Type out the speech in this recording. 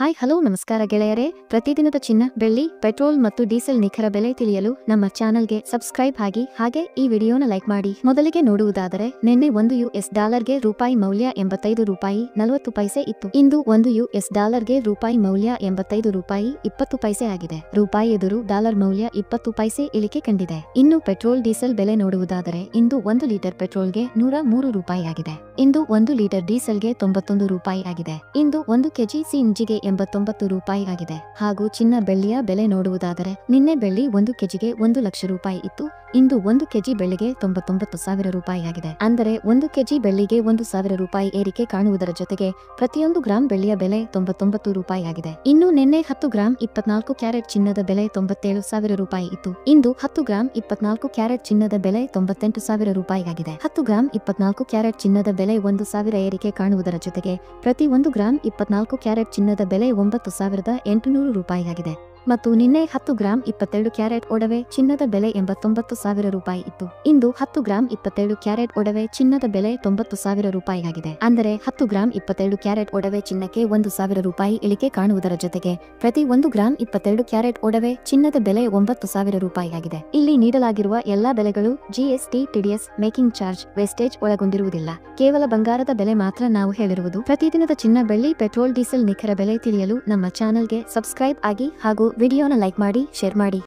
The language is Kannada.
ಹಾಯ್ ಹಲೋ ನಮಸ್ಕಾರ ಗೆಳೆಯರೇ, ಪ್ರತಿದಿನದ ಚಿನ್ನ, ಬೆಳ್ಳಿ, ಪೆಟ್ರೋಲ್ ಮತ್ತು ಡೀಸೆಲ್ ನಿಖರ ಬೆಲೆ ತಿಳಿಯಲು ನಮ್ಮ ಚಾನಲ್ಗೆ ಸಬ್ಸ್ಕ್ರೈಬ್ ಆಗಿ, ಹಾಗೆ ಈ ವಿಡಿಯೋನ ಲೈಕ್ ಮಾಡಿ. ಮೊದಲಿಗೆ ನೋಡುವುದಾದರೆ, ನಿನ್ನೆ ಒಂದು US ಡಾಲರ್ಗೆ ರೂಪಾಯಿ ಮೌಲ್ಯ 85 ರೂಪಾಯಿ 40 ಪೈಸೆ ಇತ್ತು. ಇಂದು ಒಂದು US ಡಾಲರ್ಗೆ ರೂಪಾಯಿ ಮೌಲ್ಯ 85 ರೂಪಾಯಿ 20 ಪೈಸೆ ಆಗಿದೆ. ರೂಪಾಯಿ ಎದುರು ಡಾಲರ್ ಮೌಲ್ಯ 20 ಪೈಸೆ ಇಳಿಕೆ ಕಂಡಿದೆ. ಇನ್ನು ಪೆಟ್ರೋಲ್ ಡೀಸೆಲ್ ಬೆಲೆ ನೋಡುವುದಾದರೆ, ಇಂದು 1 ಲೀಟರ್ ಪೆಟ್ರೋಲ್ಗೆ 103 ರೂಪಾಯಿ ಆಗಿದೆ. ಇಂದು 1 ಲೀಟರ್ ಡೀಸೆಲ್ಗೆ 91 ರೂಪಾಯಿ ಆಗಿದೆ. ಇಂದು 1 ಕೆಜಿ CNGಗೆ 89 ರೂಪಾಯಿ ಆಗಿದೆ. ಹಾಗೂ ಚಿನ್ನ, ಬೆಳ್ಳಿಯ ಬೆಲೆ ನೋಡುವುದಾದರೆ, ನಿನ್ನೆ ಬೆಳ್ಳಿ 1 ಕೆಜಿಗೆ 1 ಲಕ್ಷ ರೂಪಾಯಿ ಇತ್ತು. ಇಂದು 1 ಕೆಜಿ ಬೆಳ್ಳಿಗೆ 99,000 ರೂಪಾಯಿ ಆಗಿದೆ. ಅಂದರೆ 1 ಕೆಜಿ ಬೆಳ್ಳಿಗೆ 1,000 ರೂಪಾಯಿ ಏರಿಕೆ ಕಾಣುವುದರ ಜೊತೆಗೆ ಪ್ರತಿಯೊಂದು ಗ್ರಾಂ ಬೆಳ್ಳಿಯ ಬೆಲೆ 99 ರೂಪಾಯಿ ಆಗಿದೆ. ಇನ್ನು ನಿನ್ನೆ 10 ಗ್ರಾಂ 24 ಕ್ಯಾರೆಟ್ ಚಿನ್ನದ ಬೆಲೆ 97,000 ರೂಪಾಯಿ ಇತ್ತು. ಇಂದು 10 ಗ್ರಾಂ 24 ಕ್ಯಾರೆಟ್ ಚಿನ್ನದ ಬೆಲೆ 98,000 ರೂಪಾಯಿ ಆಗಿದೆ. 10 ಗ್ರಾಂ 24 ಕ್ಯಾರೆಟ್ ಚಿನ್ನದ ಬೆಲೆ 1,000 ಏರಿಕೆ ಕಾಣುವುದರ ಜೊತೆಗೆ ಪ್ರತಿ 1 ಗ್ರಾಂ 24 ಕ್ಯಾರೆಟ್ ಚಿನ್ನದ ಬೆಲೆ 9,800 ರೂಪಾಯಿ ಆಗಿದೆ. ಮತ್ತು ನಿನ್ನೆ 10 ಗ್ರಾಂ 22 ಕ್ಯಾರೆಟ್ ಒಡವೆ ಚಿನ್ನದ ಬೆಲೆ 89,000 ರೂಪಾಯಿ ಇತ್ತು. ಇಂದು 10 ಗ್ರಾಂ 22 ಕ್ಯಾರೆಟ್ ಒಡವೆ ಚಿನ್ನದ ಬೆಲೆ 90,000 ರೂಪಾಯಿ ಆಗಿದೆ. ಅಂದರೆ 10 ಗ್ರಾಂ 22 ಕ್ಯಾರೆಟ್ ಒಡವೆ ಚಿನ್ನಕ್ಕೆ 1,000 ರೂಪಾಯಿ ಇಳಿಕೆ ಕಾಣುವುದರ ಜೊತೆಗೆ ಪ್ರತಿ 1 ಗ್ರಾಂ 22 ಕ್ಯಾರೆಟ್ ಒಡವೆ ಚಿನ್ನದ ಬೆಲೆ 9,000 ರೂಪಾಯಿ ಆಗಿದೆ. ಇಲ್ಲಿ ನೀಡಲಾಗಿರುವ ಎಲ್ಲಾ ಬೆಲೆಗಳು GST, TDS, making charge, wastage ಒಳಗೊಂಡಿರುವುದಿಲ್ಲ. ಕೇವಲ ಬಂಗಾರದ ಬೆಲೆ ಮಾತ್ರ ನಾವು ಹೇಳಿರುವುದು. ಪ್ರತಿದಿನದ ಚಿನ್ನ, ಬೆಳ್ಳಿ, ಪೆಟ್ರೋಲ್, ಡೀಸೆಲ್ ನಿಖರ ಬೆಲೆ ತಿಳಿಯಲು ನಮ್ಮ ಚಾನೆಲ್ಗೆ ಸಬ್ಸ್ಕ್ರೈಬ್ ಆಗಿ, ಹಾಗೂ ವಿಡಿಯೋನ ಲೈಕ್ ಮಾಡಿ, ಶೇರ್ ಮಾಡಿ.